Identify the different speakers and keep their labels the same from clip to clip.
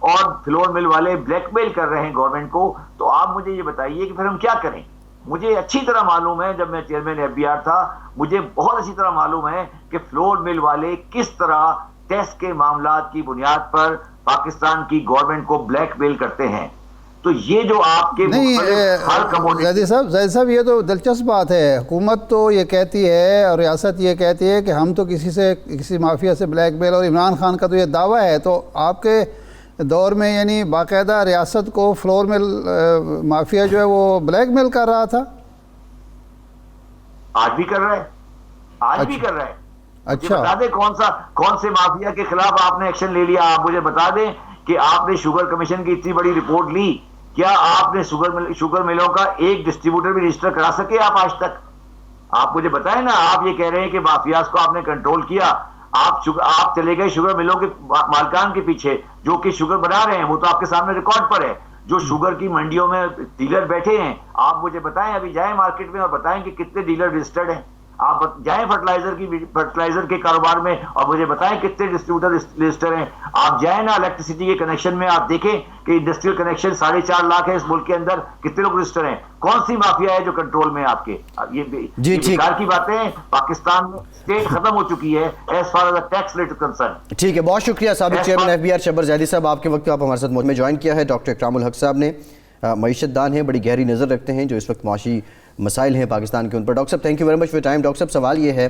Speaker 1: اور flour mill والے black میل کر رہے ہیں گورنمنٹ کو، تو آپ مجھے یہ بتائیے کہ پھر ہم کیا کریں؟ مجھے اچھی طرح معلوم ہے، جب میں چیئرمین ایف بی آر تھا مجھے بہت اچھی طرح معلوم ہے کہ فلور مل والے کس طرح ٹیسٹ کے معاملات کی بنیاد پر پاکستان کی گورنمنٹ کو بلیک میل کرتے ہیں. تو یہ جو آپ کے
Speaker 2: زیدی صاحب یہ تو دلچسپ بات ہے. حکومت تو یہ کہتی ہے اور ریاست یہ کہتی ہے کہ ہم تو کسی مافیا سے بلیک میل، اور عمران خان کا تو یہ دعویٰ ہے. تو آپ کے دور میں یعنی باقاعدہ ریاست کو فلور میل مافیا جو ہے وہ بلیک میل کر رہا تھا؟
Speaker 1: آج بھی کر رہا ہے، آج بھی کر رہا ہے.
Speaker 2: اچھا
Speaker 1: بتا دیں کون سے مافیا کے خلاف آپ نے ایکشن لے لیا؟ آپ مجھے بتا دیں کہ آپ نے شوگر کمیشن کی اتنی بڑی رپورٹ لی، کیا آپ نے شوگر ملوں کا ایک ڈسٹریبیوٹر بھی رجسٹر کرا سکے آپ آج تک؟ آپ مجھے بتائیں نا. آپ یہ کہہ رہے ہیں کہ مافیاز کو آپ نے کنٹرول کیا، آپ چلے گئے شوگر ملوں کے مالکان کے پیچھے جو کہ شوگر بنا رہے ہیں، وہ تو آپ کے سامنے ریکارڈ پر ہے. جو شوگر کی منڈیوں میں ڈیلر بیٹھے ہیں، آپ مجھے بتائیں، ابھی جائیں مارکیٹ میں اور بتائیں کہ کتنے ڈیلر رجسٹرڈ ہیں. آپ جائیں فرٹیلائزر کے کاروبار میں اور مجھے بتائیں کتنے ڈسٹریبیوٹر رجسٹر ہیں. آپ جائیں نا الیکٹریسٹی کے کنیکشن میں، آپ دیکھیں کہ انڈسٹریل کنیکشن 4.5 لاکھ ہے اس ملک کے اندر، کتنے لوگ رجسٹر ہیں؟ کون سی مافیا ہے جو کنٹرول میں آپ کے؟ یہ بیکار کی باتیں ہیں. پاکستان میں اسٹیٹ ختم ہو چکی ہے as far as tax rate concern.
Speaker 3: ٹھیک ہے، بہت شکریہ سابق chairman F B R Shabbar Zaidi صاحب. آپ کے وقت آپ ہمارے ساتھ میں جوائن کیا ہے. ڈاکٹر اکرام الحق صاحب نے معیشت دان ہیں، بڑی گہری نظر رکھتے ہیں جو اس وقت معاشی مسائل ہیں پاکستان کے ان پر. ڈاکٹر صاحب thank you very much for time. Doctor صاحب سوال یہ ہے،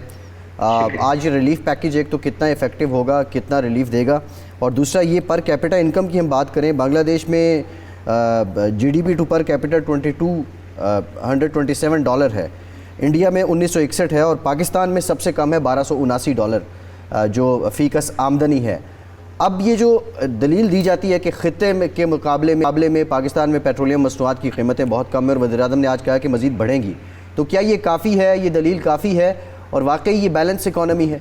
Speaker 3: آج ریلیف پیکیج ایک تو کتنا افیکٹو ہوگا، کتنا ریلیف دے گا، اور دوسرا یہ پر کیپٹا انکم کی ہم بات کریں. بنگلہ دیش میں جی ڈی پی ٹو پر کیپٹا $2227 ہے، انڈیا میں 1961 ہے، اور پاکستان میں سب سے کم ہے $1279 جو فی کس آمدنی ہے. اب یہ جو دلیل دی جاتی ہے کہ خطے کے مقابلے میں پاکستان میں پیٹرولیم مصنوعات کی قیمتیں بہت کم ہیں اور وزیر اعظم نے آج کہا کہ مزید بڑھیں گی، تو کیا یہ کافی ہے، یہ دلیل کافی ہے، اور واقعی یہ بیلنس اکانومی ہے؟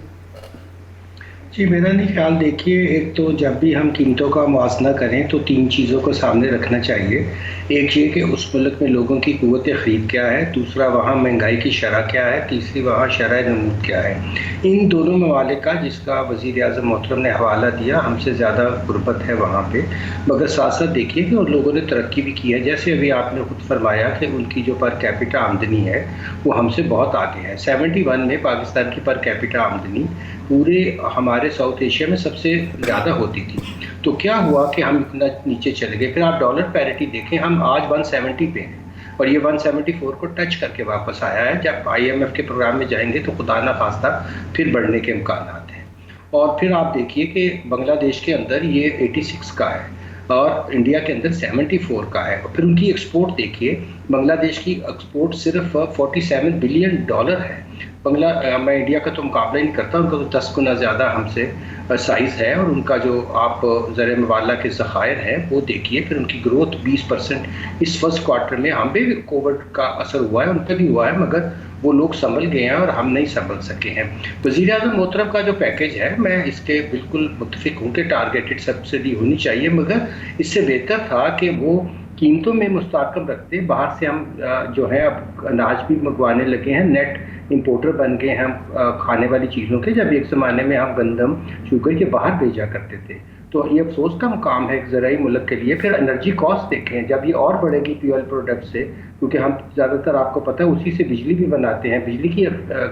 Speaker 4: جی میرا نہیں خیال. دیکھیے، ایک تو جب بھی ہم قیمتوں کا موازنہ کریں تو 3 چیزوں کو سامنے رکھنا چاہیے. ایک یہ کہ اس ملک میں لوگوں کی قوت خرید کیا ہے، دوسرا وہاں مہنگائی کی شرح کیا ہے، تیسری وہاں شرح نمود کیا ہے. ان دونوں ممالک کا جس کا وزیر اعظم محترم نے حوالہ دیا، ہم سے زیادہ غربت ہے وہاں پہ، مگر ساتھ ساتھ دیکھیے کہ ان لوگوں نے ترقی بھی کی ہے. جیسے ابھی آپ نے خود فرمایا کہ ان کی جو پر کیپٹا آمدنی ہے وہ ہم سے بہت آگے ہے. 71 میں پاکستان کی پر کیپٹا آمدنی پورے ہمارے ساؤتھ ایشیا میں سب سے زیادہ ہوتی تھی. تو کیا ہوا کہ ہم اتنا نیچے چلے گئے. پھر آپ ڈالر پیرٹی دیکھیں، ہم آج 170 پہ ہیں اور یہ 174 کو ٹچ کر کے واپس آیا ہے. جب IMF کے پروگرام میں جائیں گے تو خدا نہ خواستہ پھر بڑھنے کے امکانات ہیں. اور پھر آپ دیکھیے کہ بنگلہ دیش کے اندر یہ 86 کا ہے اور انڈیا کے اندر 74 کا ہے. پھر ان کی ایکسپورٹ دیکھیے، بنگلہ دیش کی ایکسپورٹ صرف $47 بلین ہے. میں انڈیا کا تو مقابلہ ہی نہیں کرتا، ان کا تو 10 گنا زیادہ ہم سے سائز ہے. اور ان کا جو آپ زر مبادلہ کے ذخائر ہیں وہ دیکھیے. پھر ان کی گروتھ 20% اس فرسٹ کوارٹر میں. ہم بھی کووڈ کا اثر ہوا ہے، ان پہ بھی ہوا ہے، مگر وہ لوگ سنبھل گئے ہیں اور ہم نہیں سنبھل سکے ہیں. وزیر اعظم محترم کا جو پیکیج ہے، میں اس کے بالکل متفق ہوں کہ ٹارگیٹڈ سبسڈی ہونی چاہیے، مگر اس سے بہتر تھا کہ وہ قیمتوں میں مستحکم رکھتے. باہر سے ہم جو ہے اب اناج بھی منگوانے لگے ہیں، نیٹ امپورٹر بن گئے ہیں ہم کھانے والی چیزوں کے، جب ایک زمانے میں ہم گندم شوگر کے باہر بھیجا کرتے تھے. تو یہ افسوس کا مقام ہے ایک زرعی ملک کے لیے. پھر انرجی کاسٹ دیکھیں، جب یہ اور بڑھے گی فیول پروڈکٹ سے، کیونکہ ہم زیادہ تر آپ کو پتہ ہے اسی سے بجلی بھی بناتے ہیں، بجلی کی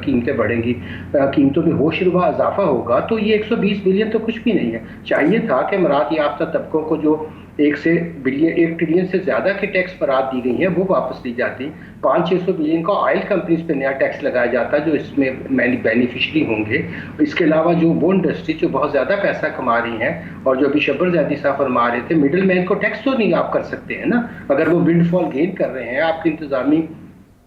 Speaker 4: قیمتیں بڑھیں گی، قیمتوں میں ہوش ربا اضافہ ہوگا. تو یہ 120 بلین تو کچھ بھی نہیں ہے. چاہیے تھا کہ مراعات یافتہ طبقوں کو جو 1 ٹریلین سے زیادہ کی ٹیکس برات دی گئی ہیں وہ واپس لی جاتی. 500-600 بلین کا آئل کمپنیز پہ نیا ٹیکس لگایا جاتا جو اس میں بینیفیشری ہوں گے. اس کے علاوہ جو وہ انڈسٹری جو بہت زیادہ پیسہ کما رہی ہیں، اور جو ابھی شبر زیدی صاحب فرما رہے تھے، مڈل مین کو ٹیکس تو نہیں آپ کر سکتے ہیں نا. اگر وہ ونڈ فال گین کر رہے ہیں، آپ کی انتظامی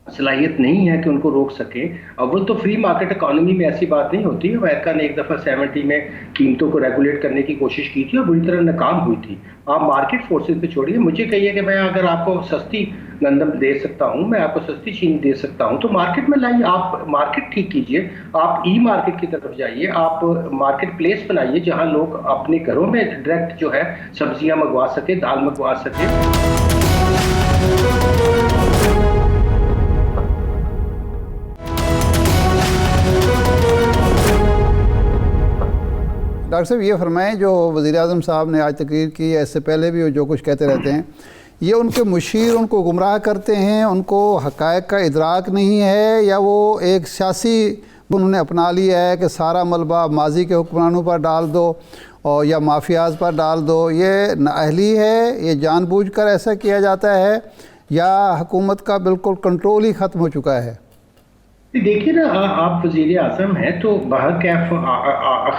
Speaker 4: صلاحیت نہیں ہے کہ ان کو روک سکیں. اول تو فری مارکیٹ اکانومی میں ایسی بات نہیں ہوتی. امریکہ نے ایک دفعہ 70 میں قیمتوں کو ریگولیٹ کرنے کی کوشش کی تھی اور بری طرح ناکام ہوئی تھی. آپ مارکیٹ فورسز پہ چھوڑیے. مجھے کہیے کہ میں اگر آپ کو سستی گندم دے سکتا ہوں، میں آپ کو سستی چینی دے سکتا ہوں، تو مارکیٹ میں لائیے. آپ مارکیٹ ٹھیک کیجئے، آپ ای مارکیٹ کی طرف جائیے، آپ مارکیٹ پلیس بنائیے جہاں لوگ اپنے گھروں میں ڈائریکٹ جو ہے سبزیاں منگوا سکے، دال منگوا سکے.
Speaker 2: ڈاکٹر صاحب یہ فرمائیں، جو وزیر اعظم صاحب نے آج تقریر کی ہے، اس سے پہلے بھی جو کچھ کہتے رہتے ہیں، یہ ان کے مشیر ان کو گمراہ کرتے ہیں، ان کو حقائق کا ادراک نہیں ہے، یا وہ ایک سیاسی انہوں نے اپنا لیا ہے کہ سارا ملبہ ماضی کے حکمرانوں پر ڈال دو اور یا مافیاز پر ڈال دو؟ یہ نااہلی ہے، یہ جان بوجھ کر ایسا کیا جاتا ہے، یا حکومت کا بالکل کنٹرول ہی ختم ہو چکا ہے؟
Speaker 4: دیکھیے نا، آپ وزیر اعظم ہیں تو بہرکیف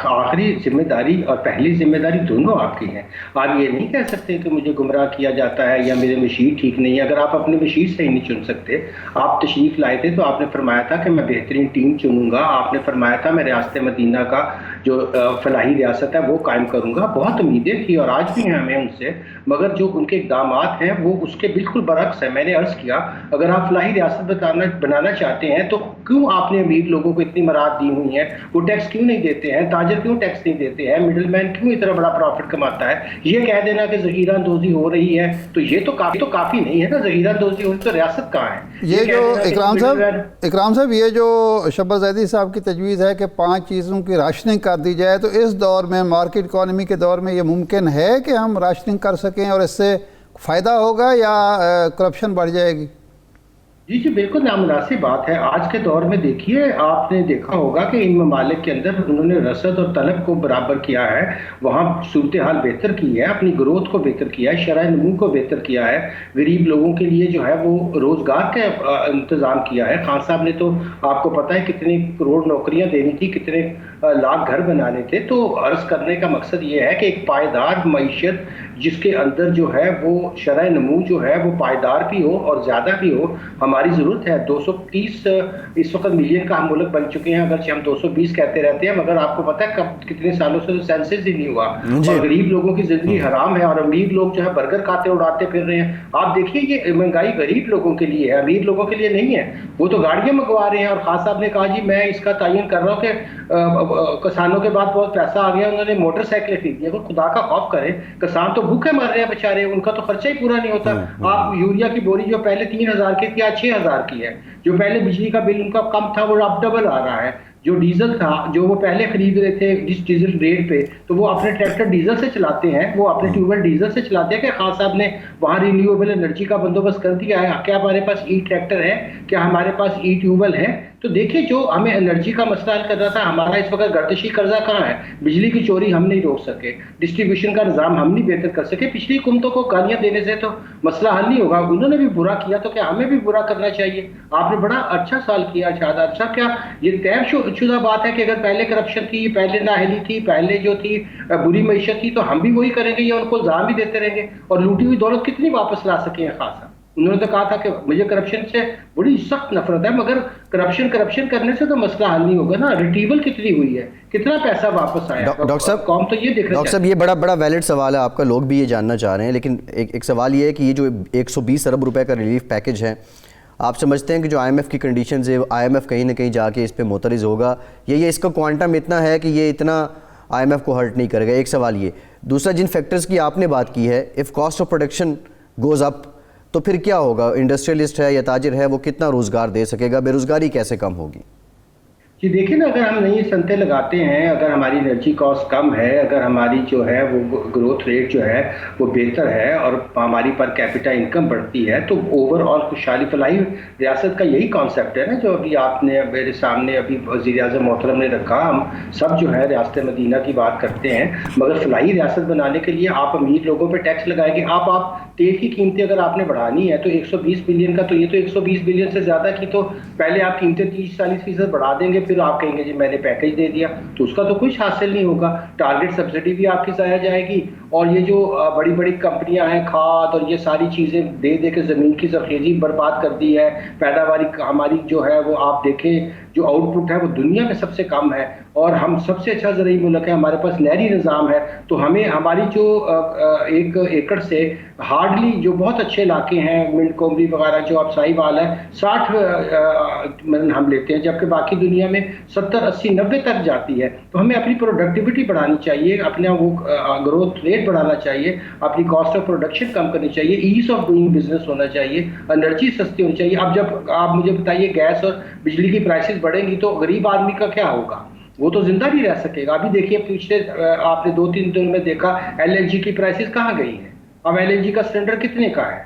Speaker 4: آخری ذمہ داری اور پہلی ذمہ داری دونوں آپ کی ہیں. آپ یہ نہیں کہہ سکتے کہ مجھے گمراہ کیا جاتا ہے یا میرے مشیر ٹھیک نہیں ہے. اگر آپ اپنے مشیر صحیح نہیں چن سکتے، آپ تشریف لائے تھے تو آپ نے فرمایا تھا کہ میں بہترین ٹیم چنوں گا، آپ نے فرمایا تھا میں ریاست مدینہ کا جو فلاحی ریاست ہے وہ قائم کروں گا. بہت امیدیں تھی اور آج بھی ہیں ہمیں ان سے، مگر جو ان کے اقدامات ہیں وہ اس کے بالکل برعکس ہیں. میں نے عرض کیا اگر آپ فلاحی ریاست بنانا چاہتے ہیں تو کیوں آپ نے امیر لوگوں کو اتنی مراد دی ہوئی ہیں؟ وہ ٹیکس کیوں نہیں دیتے ہیں؟ تاجر کیوں ٹیکس نہیں دیتے ہیں؟ مڈل مین کیوں اتنا بڑا پروفٹ کماتا ہے؟ یہ کہہ دینا کہ ذخیرہ اندوزی ہو رہی ہے تو یہ تو کافی نہیں ہے نا. ذخیرہ اندوزی ہوئی تو ریاست کہاں ہے؟
Speaker 2: یہ جو اکرام صاحب یہ جو شبر زیدی صاحب کی تجویز ہے کہ 5 چیزوں کی راشننگ کر دی جائے، تو اس دور میں مارکیٹ اکانومی کے دور میں یہ ممکن ہے کہ ہم راشننگ کر سکیں اور اس سے فائدہ ہوگا یا کرپشن بڑھ جائے گی؟
Speaker 4: جی بالکل نامناسب بات ہے. آج کے دور میں دیکھیے، آپ نے دیکھا ہوگا کہ ان ممالک کے اندر انہوں نے رسد اور طلب کو برابر کیا ہے، وہاں صورتحال بہتر کی ہے، اپنی گروتھ کو بہتر کیا ہے، شرح نمو کو بہتر کیا ہے، غریب لوگوں کے لیے جو ہے وہ روزگار کا انتظام کیا ہے. خان صاحب نے تو آپ کو پتہ ہے کتنی کروڑ نوکریاں دینی تھی، کتنے لاکھ گھر بنانے تھے. تو عرض کرنے کا مقصد یہ ہے کہ ایک پائیدار معیشت جس کے اندر جو ہے وہ شرح نمو جو ہے وہ پائیدار بھی ہو اور زیادہ بھی ہو، ہماری ضرورت ہے. 230 اس وقت ملین کا ہم ملک بن چکے ہیں، اگرچہ ہم 220 کہتے رہتے ہیں، مگر آپ کو پتہ ہے کتنے سالوں سے سینسس ہی نہیں ہوا. اور غریب لوگوں کی زندگی حرام ہے اور امیر لوگ جو ہے برگر کھاتے اڑاتے پھر رہے ہیں. آپ دیکھیے یہ مہنگائی غریب لوگوں کے لیے ہے، امیر لوگوں کے لیے نہیں ہے. وہ تو گاڑیاں منگوا رہے ہیں. اور خان صاحب نے کہا جی میں اس کا تعین کر رہا ہوں کہ کسانوں کے بعد بہت پیسہ آ گیا، انہوں نے موٹر سائیکلیں خریدی. اگر خدا کا خوف کرے، کسان تو بھوکے مر رہے ہیں بیچارے، ان کا تو خرچہ ہی پورا نہیں ہوتا. آپ یوریا کی بوری جو پہلے 3000 کی تھی آج 6000 کی ہے. جو پہلے بجلی کا بل ان کا کم تھا وہ اب ڈبل آ رہا ہے. جو ڈیزل تھا جو وہ پہلے خرید رہے تھے جس ڈیزل ریٹ پہ، تو وہ اپنے ٹریکٹر ڈیزل سے چلاتے ہیں، وہ اپنے ٹیوب ویل ڈیزل سے چلاتے ہیں. کہ خان صاحب نے وہاں رینیویبل انرجی کا بندوبست کر دیا ہے. کیا ہمارے پاس ای ٹریکٹر ہے؟ کیا ہمارے پاس ای ٹیوب ویل ہے؟ تو دیکھیں جو ہمیں انرجی کا مسئلہ حل کرنا تھا، ہمارا اس وقت گردشی قرضہ کہاں ہے؟ بجلی کی چوری ہم نہیں روک سکے، ڈسٹریبیوشن کا نظام ہم نہیں بہتر کر سکے. پچھلی حکومتوں کو گالیاں دینے سے تو مسئلہ حل نہیں ہوگا. انہوں نے بھی برا کیا تو کیا ہمیں بھی برا کرنا چاہیے؟ آپ نے بڑا اچھا سال کیا شہادت صاحب. کیا یہ طے شدہ بات ہے کہ اگر پہلے کرپشن تھی، پہلے نااہلی تھی، پہلے جو تھی بری معیشت تھی، تو ہم بھی وہی کریں گے یا ان کو الزام بھی دیتے رہیں گے؟ اور لوٹی ہوئی دولت کتنی واپس لا سکیں ہیں خان صاحب؟ انہوں نے تو کہا تھا کہ مجھے کرپشن سے بڑی سخت نفرت ہے، مگر کرپشن کرنے سے تو مسئلہ حل نہیں ہوگا نا. ریٹریول کتنی ہوئی ہے، کتنا پیسہ واپس آیا؟
Speaker 3: ڈاکٹر صاحب
Speaker 4: قوم تو یہ دیکھ رہی ہے.
Speaker 3: ڈاکٹر صاحب یہ بڑا ویلڈ سوال ہے آپ کا، لوگ بھی یہ جاننا چاہ رہے ہیں. لیکن ایک سوال یہ ہے کہ یہ جو 120 ارب روپے کا ریلیف پیکج ہے، آپ سمجھتے ہیں کہ جو آئی ایم ایف کی کنڈیشنز ہے، آئی ایم ایف کہیں نہ کہیں جا کے اس پہ معترض ہوگا، یہ اس کا کوانٹم اتنا ہے کہ یہ اتنا آئی ایم ایف کو ہرٹ نہیں کرے گا؟ ایک سوال یہ. دوسرا، جن فیکٹرز کی آپ نے بات کی ہے، if cost of production goes up تو پھر کیا ہوگا؟ انڈسٹریلسٹ ہے یا تاجر ہے وہ کتنا روزگار دے سکے گا؟ بے روزگاری کیسے کم ہوگی؟
Speaker 4: جی دیکھیں نا، اگر ہم نئی صنعتیں لگاتے ہیں، اگر ہماری انرجی کاسٹ کم ہے، اگر ہماری جو ہے وہ گروتھ ریٹ جو ہے وہ بہتر ہے اور ہماری پر کیپٹا انکم بڑھتی ہے، تو اوور آل خوشحالی فلاحی ریاست کا یہی کانسیپٹ ہے نا جو ابھی آپ نے میرے سامنے ابھی وزیر اعظم محترم نے رکھا. ہم سب جو ہے ریاست مدینہ کی بات کرتے ہیں، مگر فلاحی ریاست بنانے کے لیے آپ امیر لوگوں پہ ٹیکس لگائیں گے. آپ تیل کی قیمتیں اگر آپ نے بڑھانی ہے تو 120 بلین کا، تو یہ تو 120 بلین سے زیادہ کی تو پہلے آپ قیمتیں 30-40% بڑھا دیں گے، پھر آپ کہیں گے جی میں نے پیکج دے دیا، تو اس کا تو کچھ حاصل نہیں ہوگا. ٹارگٹ سبسڈی بھی آپ کی ضائع جائے گی. اور یہ جو بڑی بڑی کمپنیاں ہیں کھاد اور یہ ساری چیزیں دے دے کے زمین کی زرخیزی برباد کر دی ہے. پیداواری ہماری جو ہے وہ آپ دیکھیں جو آؤٹ پٹ ہے وہ دنیا میں سب سے کم ہے، اور ہم سب سے اچھا زرعی ملک ہے، ہمارے پاس نہری نظام ہے. تو ہمیں ہماری جو 1 ایکڑ سے ہارڈلی جو بہت اچھے علاقے ہیں منڈ کومری وغیرہ جو آپ سائی وال ہے 60 من ہم لیتے ہیں، جبکہ باقی دنیا میں 70 80 90 تک جاتی ہے. تو ہمیں اپنی پروڈکٹیوٹی بڑھانی چاہیے، اپنا وہ گروتھ ریٹ بڑھانا چاہیے، اپنی کاسٹ آف پروڈکشن کم کرنی چاہیے، ایز آف ڈوئنگ بزنس ہونا چاہیے، انرجی سستی ہونی چاہیے. اب جب آپ مجھے بتائیے گیس اور بجلی کی پرائسز بڑھیں گی تو غریب آدمی کا کیا ہوگا؟ وہ تو زندہ نہیں رہ سکے گا. ابھی دیکھیے پچھلے آپ نے 2-3 دنوں میں دیکھا LNG کی پرائسز کہاں گئی ہیں. اب LNG کا سلنڈر کتنے کا ہے.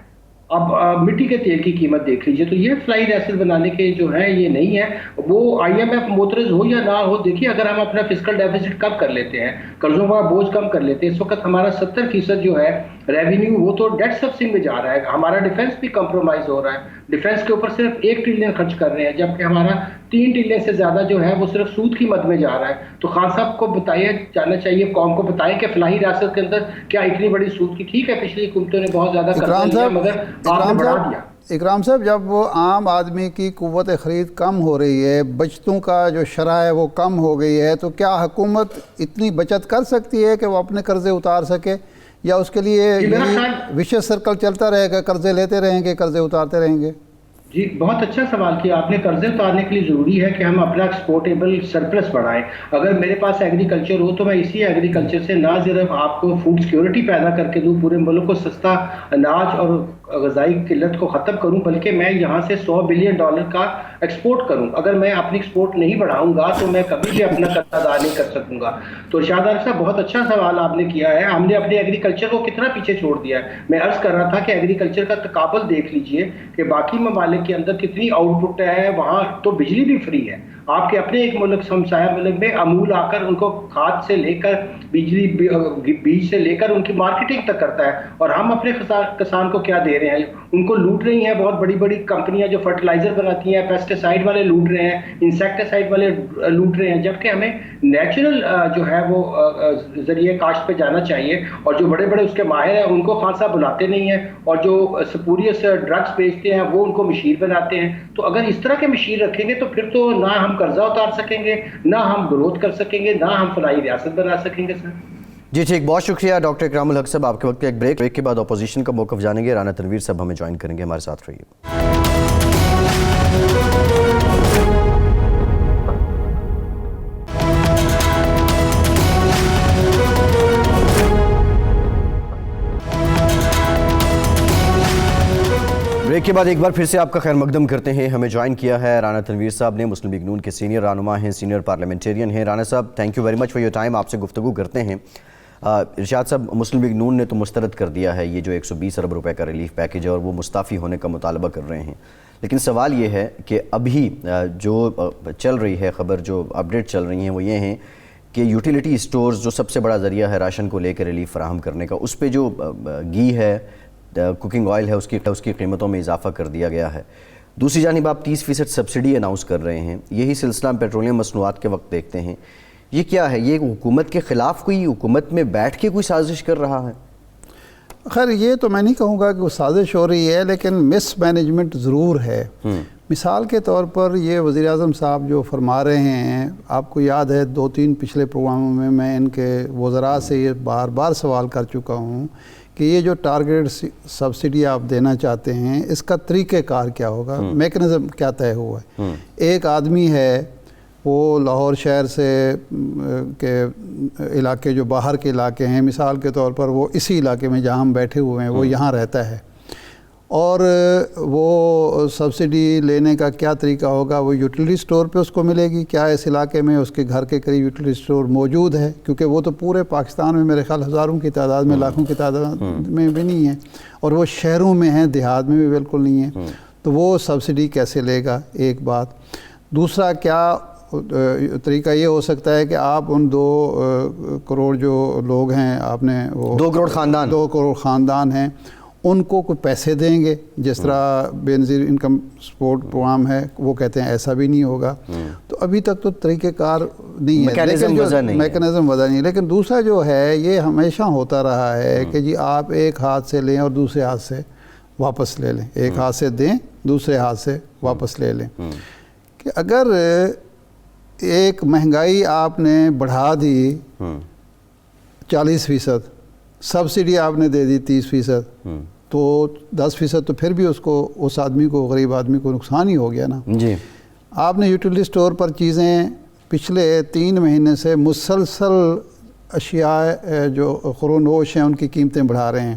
Speaker 4: اب مٹی کے تیل کی قیمت دیکھ لیجئے. تو یہ فلائٹ ایسڈ بنانے کے جو ہیں یہ نہیں ہے. وہ IMF موترز ہو یا نہ ہو, دیکھیے اگر ہم اپنا فسکل ڈیفیسٹ کم کر لیتے ہیں, قرضوں کا بوجھ کم کر لیتے ہیں, اس وقت ہمارا 70% جو ہے ریونیو وہ تو ڈیٹ سبسڈی میں جا رہا ہے. ہمارا ڈیفنس بھی کمپرومائز ہو رہا ہے. ڈیفنس کے اوپر صرف 1 ٹریلین خرچ کر رہے ہیں, جبکہ ہمارا 3 ٹریلین سے زیادہ جو ہے وہ صرف سود کی مد میں جا رہا ہے. تو خان صاحب کو بتایا جانا چاہیے, قوم کو بتائیں کہ فلاحی ریاست کے اندر کیا اتنی بڑی سود کی. ٹھیک ہے پچھلی حکومتوں نے بہت زیادہ قرضہ لیا مگر آپ نے بڑھا دیا.
Speaker 2: اکرام صاحب, جب وہ عام آدمی کی قوت خرید کم ہو رہی ہے, بچتوں کا جو شرح ہے وہ کم ہو گئی ہے, تو کیا حکومت اتنی بچت کر سکتی ہے کہ وہ اپنے قرضے اتار سکے, یا اس کے لیے وشیش سرکل چلتا رہے گا, قرضے لیتے رہیں گے, قرضے اتارتے رہیں گے؟
Speaker 4: جی بہت اچھا سوال کیا آپ نے. قرضے اتارنے کے لیے ضروری ہے کہ ہم اپنا ایکسپورٹیبل سرپلس بڑھائیں. اگر میرے پاس ایگریکلچر ہو تو میں اسی ایگریکلچر سے نہ صرف آپ کو فوڈ سیکیورٹی پیدا کر کے دوں, پورے ملک کو سستا اناج اور غذائی قلت کو ختم کروں, بلکہ میں یہاں سے $100 بلین کا ایکسپورٹ کروں. اگر میں اپنی ایکسپورٹ نہیں بڑھاؤں گا تو میں کبھی بھی اپنا قرض ادا نہیں کر سکوں گا. تو ارشاد عارف صاحب بہت اچھا سوال آپ نے کیا ہے. ہم نے اپنے ایگریکلچر کو کتنا پیچھے چھوڑ دیا ہے. میں عرض کر رہا تھا کہ ایگریکلچر کا تقابل دیکھ لیجئے کہ باقی ممالک کے اندر کتنی آؤٹ پٹ ہے. وہاں تو بجلی بھی فری ہے. آپ کے اپنے ایک ملک ہمسایہ ملک میں امول آ کر ان کو کھاد سے لے کر بجلی بیج سے لے کر ان کی مارکیٹنگ تک کرتا ہے, اور ہم اپنے کسان کو کیا دے رہے ہیں, ان کو لوٹ رہی ہیں بہت بڑی بڑی کمپنیاں جو فرٹیلائزر بناتی ہیں, پیسٹیسائڈ والے لوٹ رہے ہیں, انسیکٹیسائڈ والے لوٹ رہے ہیں, جبکہ ہمیں نیچرل جو ہے وہ ذریعے کاشت پہ جانا چاہیے. اور جو بڑے بڑے اس کے ماہر ہیں ان کو خان صاحب بلاتے نہیں ہیں, اور جو سپوریس ڈرگس بیچتے ہیں وہ ان کو مشیر بناتے ہیں. تو اگر اس طرح کے مشیر رکھیں گے تو پھر تو نہ ہم قرضہ اتار سکیں گے, نہ ہم گروتھ کر سکیں گے, نہ ہم فلاحی ریاست بنا سکیں گے. سر
Speaker 3: جی ٹھیک, بہت شکریہ ڈاکٹر اکرام الحق صاحب. آپ کے وقت ایک بریک کے بعد اپوزیشن کا موقف جانیں گے. رانا تنویر صاحب ہمیں جوائن کریں گے, ہمارے ساتھ رہیے. بریک کے بعد ایک بار پھر سے آپ کا خیر مقدم کرتے ہیں. ہمیں جوائن کیا ہے رانا تنویر صاحب نے, مسلم لیگ نون کے سینئر رہنما ہیں, سینئر پارلیمنٹیرین ہیں. رانا صاحب thank you very much for your time. آپ سے گفتگو کرتے ہیں. ارشاد صاحب, مسلم لیگ نون نے تو مسترد کر دیا ہے یہ جو 120 ارب روپے کا ریلیف پیکیج ہے, اور وہ مستعفی ہونے کا مطالبہ کر رہے ہیں. لیکن سوال یہ ہے کہ ابھی جو چل رہی ہے خبر, جو اپڈیٹ چل رہی ہیں وہ یہ ہیں کہ یوٹیلیٹی اسٹورز جو سب سے بڑا ذریعہ ہے راشن کو لے کے ریلیف فراہم کرنے کا, اس پہ جو گھی ہے, کوکنگ آئل ہے, اس کی قیمتوں میں اضافہ کر دیا گیا ہے. دوسری جانب آپ 30% سبسڈی اناؤنس کر رہے ہیں. یہی سلسلہ پیٹرولیم مصنوعات کے وقت دیکھتے ہیں. یہ کیا ہے, یہ حکومت کے خلاف کوئی, حکومت میں بیٹھ کے کوئی سازش کر رہا ہے؟
Speaker 2: خیر یہ تو میں نہیں کہوں گا کہ وہ سازش ہو رہی ہے, لیکن مس مینجمنٹ ضرور ہے. مثال کے طور پر یہ وزیر اعظم صاحب جو فرما رہے ہیں, آپ کو یاد ہے 2-3 پچھلے پروگراموں میں میں ان کے وزراء سے یہ بار بار سوال کر چکا ہوں کہ یہ جو ٹارگیٹ سبسڈی آپ دینا چاہتے ہیں اس کا طریقہ کار کیا ہوگا, میکنزم کیا طے ہوا ہے. ایک آدمی ہے وہ لاہور شہر سے کے علاقے جو باہر کے علاقے ہیں, مثال کے طور پر وہ اسی علاقے میں جہاں ہم بیٹھے ہوئے ہیں وہ یہاں رہتا ہے, اور وہ سبسڈی لینے کا کیا طریقہ ہوگا, وہ یوٹیلیٹی اسٹور پہ اس کو ملے گی. کیا اس علاقے میں اس کے گھر کے قریب یوٹیلیٹی اسٹور موجود ہے؟ کیونکہ وہ تو پورے پاکستان میں میرے خیال ہزاروں کی تعداد میں, لاکھوں کی تعداد میں بھی نہیں ہے, اور وہ شہروں میں ہیں, دیہات میں بھی بالکل نہیں ہے. تو وہ سبسڈی کیسے لے گا, ایک بات. دوسرا, کیا طریقہ یہ ہو سکتا ہے کہ آپ ان 2 کروڑ جو لوگ ہیں, آپ نے وہ
Speaker 3: 2 کروڑ خاندان,
Speaker 2: 2 کروڑ خاندان ہیں, ان کو کوئی پیسے دیں گے جس طرح بے نظیر انکم سپورٹ پروگرام ہے, وہ کہتے ہیں ایسا بھی نہیں ہوگا. تو ابھی تک تو طریقہ کار نہیں ہے, میکانزم وضع نہیں ہے. لیکن دوسرا جو ہے یہ ہمیشہ ہوتا رہا ہے کہ جی آپ ایک ہاتھ سے لیں اور دوسرے ہاتھ سے واپس لے لیں, ایک ہاتھ سے دیں دوسرے ہاتھ سے واپس لے لیں. کہ اگر ایک مہنگائی آپ نے بڑھا دی 40%, سبسڈی آپ نے دے دی 30%, تو 10% تو پھر بھی اس آدمی کو, غریب آدمی کو نقصان ہی ہو گیا نا.
Speaker 3: جی
Speaker 2: آپ نے یوٹیلیٹی اسٹور پر چیزیں پچھلے 3 مہینے سے مسلسل اشیاء جو خورونوش ہیں ان کی قیمتیں بڑھا رہے ہیں,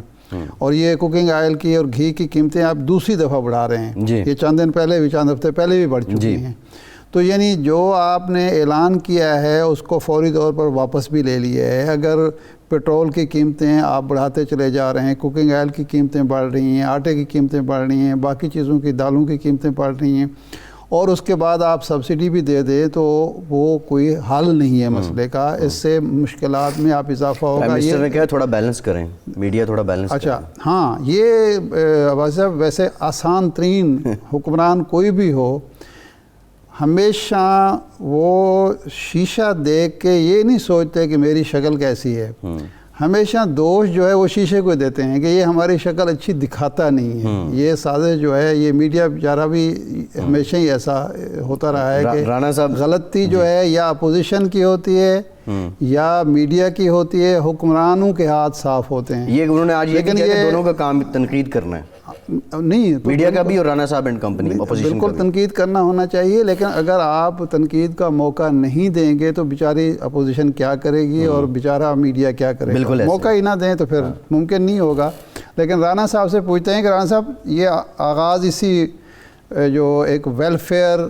Speaker 2: اور یہ کوکنگ آئل کی اور گھی کی قیمتیں آپ دوسری دفعہ بڑھا رہے ہیں. یہ چند دن پہلے بھی, چند ہفتے پہلے بھی بڑھ چکی ہیں. تو یعنی جو آپ نے اعلان کیا ہے اس کو فوری طور پر واپس بھی لے لیا ہے. اگر پیٹرول کی قیمتیں آپ بڑھاتے چلے جا رہے ہیں, کوکنگ آئل کی قیمتیں بڑھ رہی ہیں, آٹے کی قیمتیں بڑھ رہی ہیں, باقی چیزوں کی دالوں کی قیمتیں بڑھ رہی ہیں, اور اس کے بعد آپ سبسڈی بھی دے دیں, تو وہ کوئی حل نہیں ہے مسئلے کا. اس سے مشکلات میں آپ اضافہ ہوگا.
Speaker 3: منسٹر نے کہا تھوڑا بیلنس کریں, میڈیا تھوڑا بیلنس.
Speaker 2: اچھا ہاں, یہ عباس صاحب ویسے آسان ترین حکمران کوئی بھی ہو, ہمیشہ وہ شیشہ دیکھ کے یہ نہیں سوچتے کہ میری شکل کیسی ہے. ہمیشہ دوش جو ہے وہ شیشے کو دیتے ہیں کہ یہ ہماری شکل اچھی دکھاتا نہیں ہے. یہ سازش جو ہے, یہ میڈیا بیچارہ بھی ہمیشہ ہی ایسا ہوتا رہا ہے کہ
Speaker 3: رانا صاحب
Speaker 2: غلطی جو ہے یا اپوزیشن کی ہوتی ہے یا میڈیا کی ہوتی ہے, حکمرانوں کے ہاتھ صاف ہوتے ہیں.
Speaker 3: یہ انہوں نے آج یہ کہا کہ دونوں کا کام تنقید کرنا ہے,
Speaker 2: نہیں
Speaker 3: میڈیا کا بھی اور رانا صاحب اینڈ کمپنی اپوزیشن کا
Speaker 2: بالکل تنقید کرنا ہونا چاہیے, لیکن اگر آپ تنقید کا موقع نہیں دیں گے تو بیچاری اپوزیشن کیا کرے گی اور بیچارہ میڈیا کیا کرے گا. موقع ہی نہ دیں تو پھر ممکن نہیں ہوگا. لیکن رانا صاحب سے پوچھتے ہیں کہ رانا صاحب, یہ آغاز اسی جو ایک ویلفیئر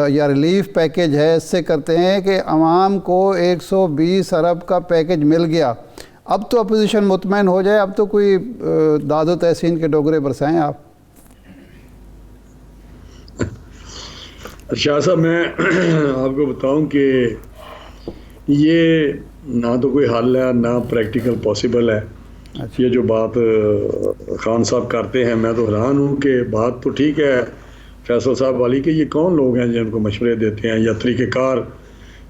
Speaker 2: یا ریلیف پیکیج ہے اس سے کرتے ہیں کہ عوام کو 120 ارب کا پیکیج مل گیا, اب تو اپوزیشن مطمئن ہو جائے, اب تو کوئی داد و تحسین کے ڈوگرے برسائیں آپ.
Speaker 5: شاہ صاحب, میں آپ کو بتاؤں کہ یہ نہ تو کوئی حل ہے نہ پریکٹیکل پاسبل ہے. یہ جو بات خان صاحب کرتے ہیں, میں تو حیران ہوں کہ بات تو ٹھیک ہے فیصل صاحب والی کہ یہ کون لوگ ہیں جن کو مشورے دیتے ہیں یا طریقہ کار.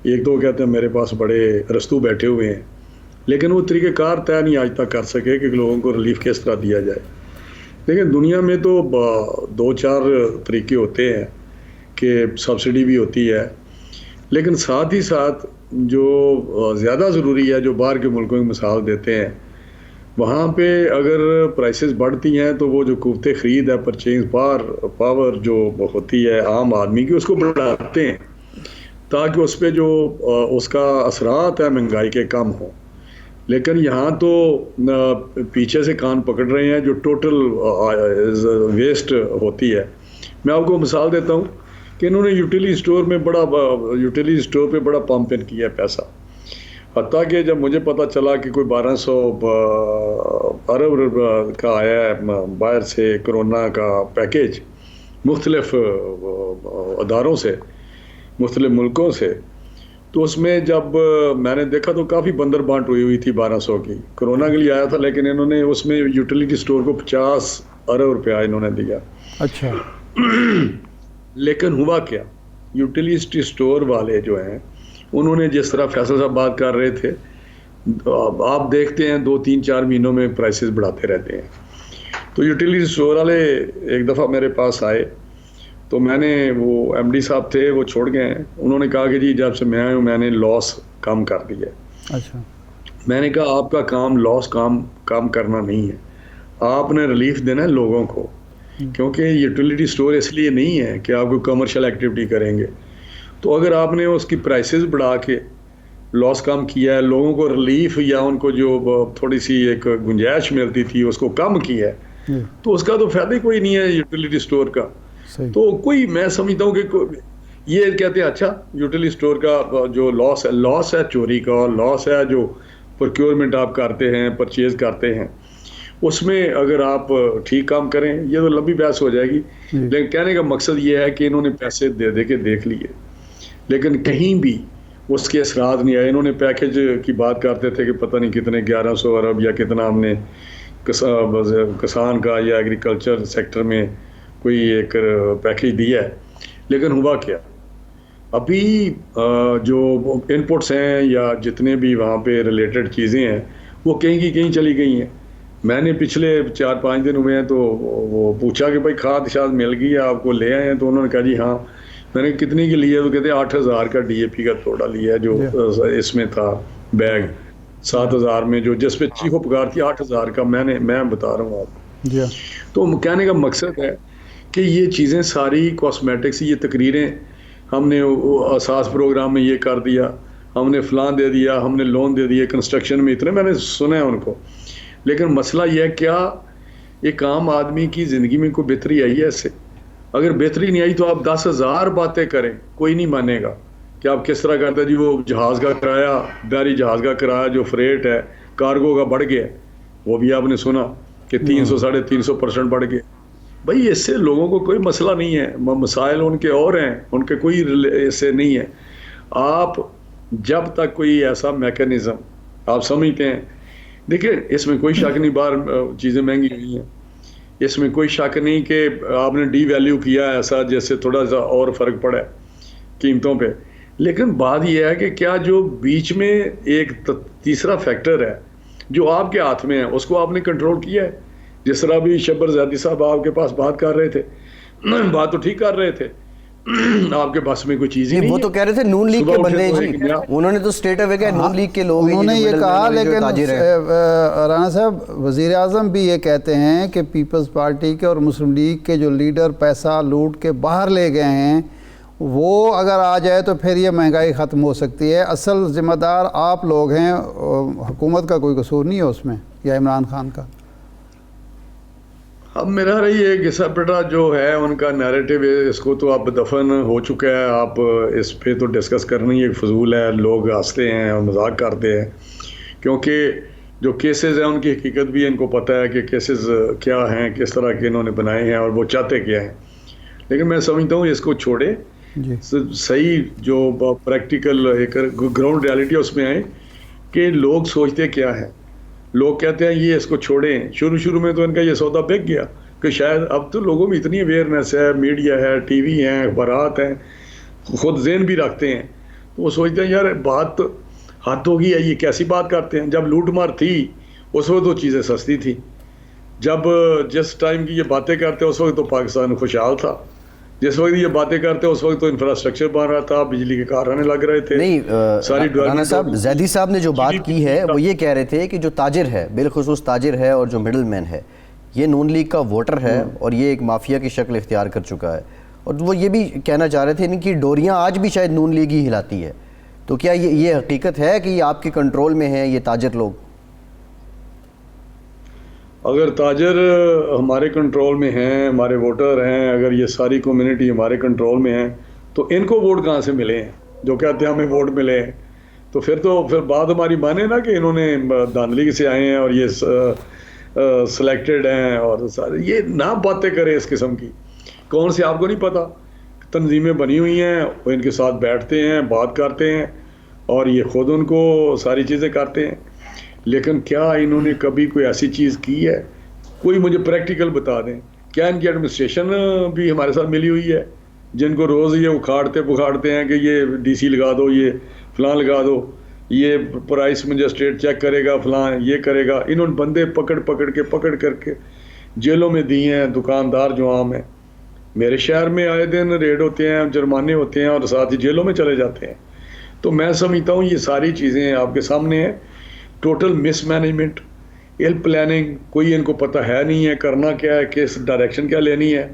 Speaker 5: ایک دو کہتے ہیں میرے پاس بڑے رستو بیٹھے ہوئے ہیں, لیکن وہ طریقہ کار طے نہیں آج تک کر سکے کہ لوگوں کو ریلیف کس طرح دیا جائے. لیکن دنیا میں تو 2-4 طریقے ہوتے ہیں کہ سبسڈی بھی ہوتی ہے, لیکن ساتھ ہی ساتھ جو زیادہ ضروری ہے, جو باہر کے ملکوں کی مثال دیتے ہیں, وہاں پہ اگر پرائسز بڑھتی ہیں تو وہ جو قوت خرید ہے, پرچیز پاور جو ہوتی ہے عام آدمی کی, اس کو بڑھاتے ہیں تاکہ اس پہ جو اس کا اثرات ہے مہنگائی کے کم ہوں. لیکن یہاں تو پیچھے سے کان پکڑ رہے ہیں جو ٹوٹل ویسٹ ہوتی ہے. میں آپ کو مثال دیتا ہوں کہ انہوں نے یوٹیلیٹی اسٹور پہ بڑا پمپ ان کیا پیسہ, حتیٰ کہ جب مجھے پتہ چلا کہ کوئی 1200 ارب کا آیا ہے باہر سے کرونا کا پیکیج مختلف اداروں سے, مختلف ملکوں سے, تو اس میں جب میں نے دیکھا تو کافی بندر بانٹ ہوئی تھی 1200 کی. کرونا کے لیے آیا تھا, لیکن انہوں نے اس میں یوٹیلیٹی اسٹور کو 50 ارب روپیہ انہوں نے دیا. اچھا. لیکن ہوا کیا, یوٹیلیٹی اسٹور والے جو ہیں انہوں نے جس طرح فیصل صاحب بات کر رہے تھے, آپ دیکھتے ہیں 2-3-4 مہینوں میں پرائسز بڑھاتے رہتے ہیں. تو یوٹیلیٹی اسٹور والے ایک دفعہ میرے پاس آئے تو میں نے, وہ ایم ڈی صاحب تھے وہ چھوڑ گئے ہیں, انہوں نے کہا کہ جی جب سے میں آیا ہوں میں نے لاس کم کر دیا ہے. اچھا. میں نے کہا آپ کا کام لاس کام کرنا نہیں ہے, آپ نے ریلیف دینا ہے لوگوں کو, کیونکہ یوٹیلیٹی اسٹور اس لیے نہیں ہے کہ آپ کو کمرشل ایکٹیویٹی کریں گے. تو اگر آپ نے اس کی پرائسز بڑھا کے لاس کم کیا ہے, لوگوں کو ریلیف یا ان کو جو تھوڑی سی ایک گنجائش ملتی تھی اس کو کم کیا ہے, تو اس کا تو فائدہ کوئی نہیں ہے یوٹیلیٹی اسٹور کا. تو کوئی, میں سمجھتا ہوں کہ یہ کہتے ہیں اچھا یوٹیلیٹی اسٹور کا جو لاس ہے چوری کا, لاس ہے جو پروکیورمنٹ آپ کرتے ہیں, پرچیز کرتے ہیں, اس میں اگر آپ ٹھیک کام کریں, یہ تو لمبی بحث ہو جائے گی. لیکن کہنے کا مقصد یہ ہے کہ انہوں نے پیسے دے کے دیکھ لیے, لیکن کہیں بھی اس کے اثرات نہیں آئے. انہوں نے پیکیج کی بات کرتے تھے کہ پتہ نہیں کتنے 1100 ارب یا کتنا ہم نے کسان کا یا ایگریکلچر سیکٹر میں کوئی ایک پیکیج دیا ہے, لیکن ہوا کیا, ابھی جو انپٹس ہیں یا جتنے بھی وہاں پہ ریلیٹڈ چیزیں ہیں وہ کہیں کی کہیں چلی گئی ہیں. میں نے پچھلے 4-5 دن ہوئے ہیں تو وہ پوچھا کہ بھائی کھاد شاد مل گئی ہے آپ کو, لے آئے ہیں؟ تو انہوں نے کہا جی ہاں. میں نے کتنی کی لی ہے؟ تو کہتے ہیں 8000 کا ڈی اے پی کا توڑا لیا ہے جو اس میں تھا بیگ, 7000 میں جو جس پہ چیخو پکار تھی 8000 کا. میں بتا رہا ہوں آپ. تو کہنے کا مقصد ہے کہ یہ چیزیں ساری کاسمیٹکس, یہ تقریریں ہم نے اساس پروگرام میں یہ کر دیا, ہم نے فلاں دے دیا, ہم نے لون دے دیا کنسٹرکشن میں, اتنے میں نے سنا ہے ان کو. لیکن مسئلہ یہ ہے کیا ایک عام آدمی کی زندگی میں کوئی بہتری آئی ہے اس سے؟ اگر بہتری نہیں آئی تو آپ 10,000 باتیں کریں, کوئی نہیں مانے گا کہ آپ کس طرح کرتے جی وہ جہاز کا کرایہ, بحری جہاز کا کرایہ جو فریٹ ہے کارگو کا بڑھ گیا, وہ بھی آپ نے سنا کہ 300-350% بڑھ گیا. بھائی اس سے لوگوں کو کوئی مسئلہ نہیں ہے, مسائل ان کے اور ہیں, ان کے کوئی اس سے نہیں ہے. آپ جب تک کوئی ایسا میکانزم آپ سمجھتے ہیں, دیکھیں اس میں کوئی شک نہیں باہر چیزیں مہنگی ہوئی ہیں, اس میں کوئی شک نہیں کہ آپ نے ڈی ویلیو کیا ایسا جس سے تھوڑا سا اور فرق پڑا ہے قیمتوں پہ. لیکن بات یہ ہے کہ کیا جو بیچ میں ایک تیسرا فیکٹر ہے جو آپ کے ہاتھ میں ہے اس کو آپ نے کنٹرول کیا ہے؟ جس طرح بھی شبر زیدی صاحب آپ کے پاس بات کر رہے تھے, بات تو ٹھیک کر رہے تھے, آپ کے پاس میں کوئی چیز ہی نہیں.
Speaker 3: وہ تو کہہ رہے تھے نون لیگ کے بندے جی, انہوں نے تو اسٹیٹ اوے کہ نون لیگ کے لوگ
Speaker 2: انہوں نے یہ کہا, لیکن رانا صاحب وزیر اعظم بھی یہ کہتے ہیں کہ پیپلز پارٹی کے اور مسلم لیگ کے جو لیڈر پیسہ لوٹ کے باہر لے گئے ہیں وہ اگر آ جائے تو پھر یہ مہنگائی ختم ہو سکتی ہے. اصل ذمہ دار آپ لوگ ہیں, حکومت کا کوئی قصور نہیں ہے اس میں یا عمران خان کا.
Speaker 5: اب میرا رہی ہے گسا پٹا جو ہے ان کا نیریٹو ہے, اس کو تو اب دفن ہو چکا ہے, آپ اس پہ تو ڈسکس کرنا ہی ایک فضول ہے. لوگ ہنستے ہیں اور مذاق کرتے ہیں کیونکہ جو کیسز ہیں ان کی حقیقت بھی ان کو پتہ ہے کہ کیسز کیا ہیں, کس طرح کے انہوں نے بنائے ہیں اور وہ چاہتے کیا ہیں. لیکن میں سمجھتا ہوں اس کو چھوڑے, صحیح جو پریکٹیکل ایک گراؤنڈ ریالٹی اس میں آئے کہ لوگ سوچتے کیا ہے. لوگ کہتے ہیں یہ اس کو چھوڑیں. شروع میں تو ان کا یہ سودا بک گیا کہ شاید اب تو لوگوں میں اتنی اویئرنیس ہے, میڈیا ہے, ٹی وی ہیں, اخبارات ہیں, خود ذہن بھی رکھتے ہیں, تو وہ سوچتے ہیں یار بات حد ہو گئی ہے, یہ کیسی بات کرتے ہیں. جب لوٹ مار تھی اس وقت تو چیزیں سستی تھیں, جب جس ٹائم کی یہ باتیں کرتے اس وقت تو پاکستان خوشحال تھا, جس وقت یہ باتیں کرتے اس وقت تو انفراسٹرکچر بن رہا تھا, بجلی کے کارخانے لگ رہے تھے.
Speaker 3: نہیں رانا صاحب, زیدی صاحب نے جو بات کی ہے وہ یہ کہہ رہے تھے کہ جو تاجر ہے, بالخصوص تاجر ہے اور جو مڈل مین ہے, یہ نون لیگ کا ووٹر ہے اور یہ ایک مافیا کی شکل اختیار کر چکا ہے. اور وہ یہ بھی کہنا چاہ رہے تھے ان کی ڈوریاں آج بھی شاید نون لیگ ہی ہلاتی ہے. تو کیا یہ حقیقت ہے کہ یہ آپ کے کنٹرول میں ہیں یہ تاجر لوگ؟
Speaker 5: اگر تاجر ہمارے کنٹرول میں ہیں, ہمارے ووٹر ہیں, اگر یہ ساری کمیونٹی ہمارے کنٹرول میں ہیں تو ان کو ووٹ کہاں سے ملے ہیں جو کہتے ہیں ہمیں ووٹ ملے ہیں؟ تو پھر بات ہماری مانے نا کہ انہوں نے دھاندلی سے آئے ہیں اور یہ سلیکٹڈ ہیں اور سارے یہ نہ باتیں کریں اس قسم کی. کون سے آپ کو نہیں پتا, تنظیمیں بنی ہوئی ہیں, وہ ان کے ساتھ بیٹھتے ہیں, بات کرتے ہیں اور یہ خود ان کو ساری چیزیں کرتے ہیں. لیکن کیا انہوں نے کبھی کوئی ایسی چیز کی ہے؟ کوئی مجھے پریکٹیکل بتا دیں. کیا ان کی ایڈمنسٹریشن بھی ہمارے ساتھ ملی ہوئی ہے جن کو روز یہ اکھاڑتے بکھاڑتے ہیں کہ یہ ڈی سی لگا دو, یہ فلاں لگا دو, یہ پرائس مجسٹریٹ چیک کرے گا, فلاں یہ کرے گا. انہوں نے بندے پکڑ کر کے جیلوں میں دیے ہیں, دکاندار جو عام ہیں. میرے شہر میں آئے دن ریڈ ہوتے ہیں, جرمانے ہوتے ہیں اور ساتھ ہی جیلوں میں چلے جاتے ہیں. تو میں سمجھتا ہوں یہ ساری چیزیں آپ کے سامنے ہیں. ٹوٹل مس مینجمنٹ, ایل پلاننگ, کوئی ان کو پتہ ہے نہیں ہے کرنا کیا ہے, کس ڈائریکشن کیا لینی ہے.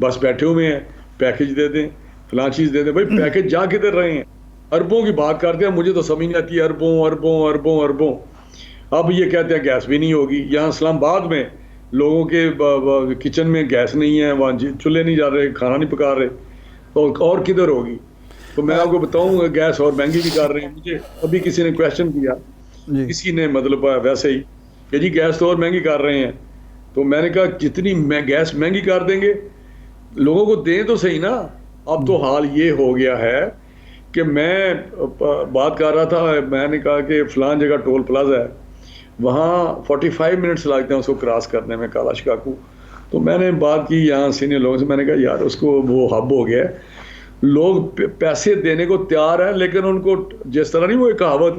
Speaker 5: بس بیٹھے ہوئے ہیں, پیکج دے دیں, فلاں چیز دے دیں. بھائی پیکج جا کدھر رہے ہیں؟ اربوں کی بات کرتے ہیں, مجھے تو سمجھ نہیں آتی ہے. اربوں. اب یہ کہتے ہیں گیس بھی نہیں ہوگی. یہاں اسلام آباد میں لوگوں کے کچن میں گیس نہیں ہے, وہاں چولہے نہیں جا رہے, کھانا نہیں پکا رہے, اور کدھر ہوگی؟ تو میں آپ کو بتاؤں گیس اور مہنگی بھی کر رہے ہیں. مجھے ابھی کسی نے کویشچن کیا, کسی نے مطلب ویسے ہی کہ جی گیس تو اور مہنگی کر رہے ہیں. تو میں نے کہا جتنی گیس مہنگی کر دیں گے لوگوں کو دیں تو صحیح نا. اب تو حال یہ ہو گیا ہے کہ میں بات کر رہا تھا, میں نے کہا کہ فلان جگہ ٹول پلازا ہے, وہاں 45 منٹس لگتے ہیں اس کو کراس کرنے میں, کالا شکاکو. تو میں نے بات کی یہاں سینئر لوگوں سے, میں نے کہا یار اس کو وہ ہب ہو گیا ہے, لوگ پیسے دینے کو تیار ہیں لیکن ان کو جس طرح نہیں وہ ایک کہاوت,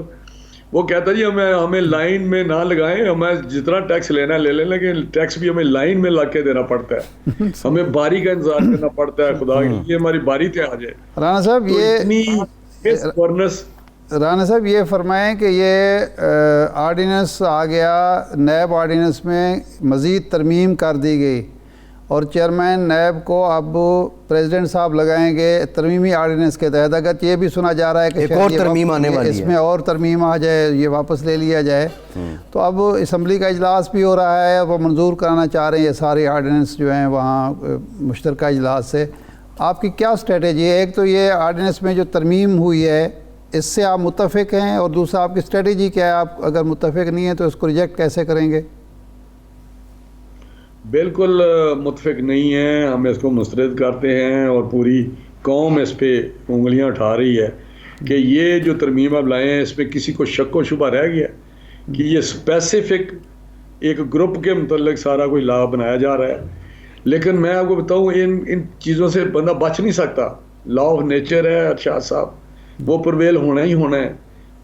Speaker 5: وہ کہتا جی ہمیں لائن میں نہ لگائیں, ہمیں جتنا ٹیکس لینا ہے لے لیں, لیکن ٹیکس بھی ہمیں لائن میں لگ کے دینا پڑتا ہے, ہمیں باری کا انتظار کرنا پڑتا ہے. خدا کے لیے ہماری باری تے آ جائے.
Speaker 2: رانا صاحب یہ فرمائیں کہ یہ آرڈیننس آ گیا, نیب آرڈیننس میں مزید ترمیم کر دی گئی اور چیئرمین نیب کو اب پریزیڈنٹ صاحب لگائیں گے ترمیمی آرڈیننس کے تحت. اگر یہ بھی سنا جا رہا ہے کہ
Speaker 3: ایک اور ترمیم آنے والی ہے,
Speaker 2: اس میں اور ترمیم آ جائے, یہ واپس لے لیا جائے, تو اب اسمبلی کا اجلاس بھی ہو رہا ہے, وہ منظور کرانا چاہ رہے ہیں یہ سارے آرڈیننس جو ہیں وہاں مشترکہ اجلاس سے. آپ کی کیا اسٹریٹجی ہے؟ ایک تو یہ آرڈیننس میں جو ترمیم ہوئی ہے اس سے آپ متفق ہیں, اور دوسرا آپ کی اسٹریٹجی کیا ہے؟ آپ اگر متفق نہیں ہیں تو اس کو ریجیکٹ کیسے کریں گے؟
Speaker 5: بالکل متفق نہیں ہیں, ہم اس کو مسترد کرتے ہیں اور پوری قوم اس پہ انگلیاں اٹھا رہی ہے کہ یہ جو ترمیم اب لائے ہیں اس پہ کسی کو شک و شبہ رہ گیا کہ یہ اسپیسیفک ایک گروپ کے متعلق سارا کوئی لا بنایا جا رہا ہے. لیکن میں آپ کو بتاؤں ان چیزوں سے بندہ بچ نہیں سکتا, لا آف نیچر ہے ارشاد صاحب, وہ پرویل ہونا ہی ہونا ہے.